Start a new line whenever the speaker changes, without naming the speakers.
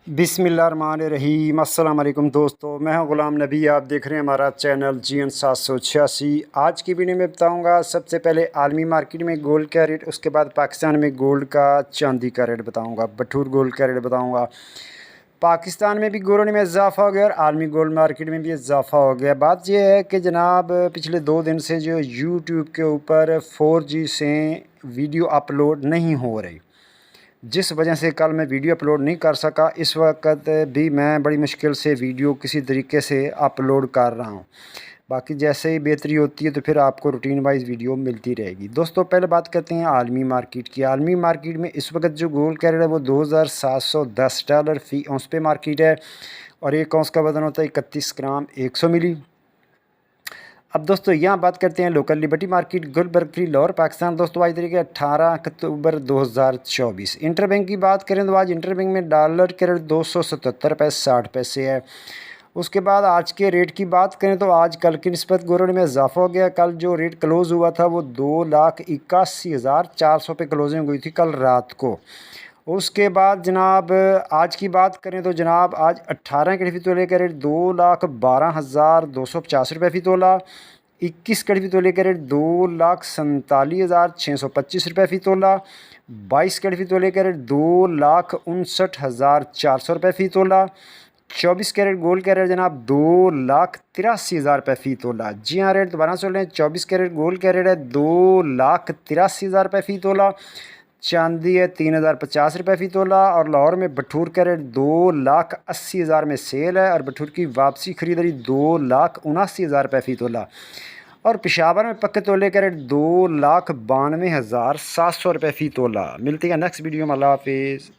बिस्मिल्लाहिर्रहमानिर्रहीम। अस्सलाम वालेकुम दोस्तों, मैं हूं ग़ुलाम नबी। आप देख रहे हैं हमारा चैनल GN 786। आज की वीडियो में बताऊंगा सबसे पहले आलमी मार्केट में गोल्ड का रेट, उसके बाद पाकिस्तान में गोल्ड का चांदी का रेट बताऊंगा, बटूर गोल्ड का रेट बताऊंगा। पाकिस्तान में भी गोल्ड में इजाफा हो गया और आलमी गोल्ड मार्केट में भी इजाफा हो गया। बात यह है कि जनाब पिछले 2 दिन से जो यूट्यूब के ऊपर 4G से वीडियो अपलोड नहीं हो रही, जिस वजह से कल मैं वीडियो अपलोड नहीं कर सका। इस वक्त भी मैं बड़ी मुश्किल से वीडियो किसी तरीके से अपलोड कर रहा हूं। बाकी जैसे ही बेहतरी होती है तो फिर आपको रूटीन वाइज वीडियो मिलती रहेगी। दोस्तों पहले बात करते हैं आलमी मार्केट की। आलमी मार्केट में इस वक्त जो गोल्ड का रेट है वो $2710 फ़ी औंस पे मार्केट है और एक औंस का वज़न होता है 31 ग्राम 100 मिली। अब दोस्तों यहाँ बात करते हैं local liberty market Gulberg free Lahore Pakistan. दोस्तों आज तरीके 18 अक्टूबर 2024। इंटरबैंक की बात करें तो आज इंटरबैंक में डॉलर के रेट 277 पैसे 60 पैसे है। उसके बाद आज के रेट की बात करें तो आज कल की निस्बत गोल्ड में इजाफा हो गया। कल जो रेट क्लोज़ हुआ था वो 2,81,400 पे क्लोजिंग हुई थी कल रात को। उसके बाद जनाब आज की बात करें तो जनाब आज 18 के फ़ी तोले का रेट 2,12,285 फ़ी तोला। 21 के फ़ी तोले का रेट 2,47,625 फ़ी तोला। 22 के फ़ी तोले का रेट 2,59,400 फ़ी तोला। 24 कैरेट गोल्ड का रेट जनाब 2,83,000 फ़ी तोला। जी हाँ, रेट दोबारा सुन लें, 24 कैरेट गोल्ड का रेट है 2,83,000 फ़ी तोला। चांदी है 3,050 फ़ी तोला और लाहौर में बटूर का रेट 2,80,000 में सेल है और बटूर की वापसी खरीदारी 2,79,000 फ़ी तोला। और पेशावर में पक्के तोले का रेट 2,92,700 फ़ी तोला। मिलती है नेक्स्ट वीडियो में। अल्लाह हाफिज़।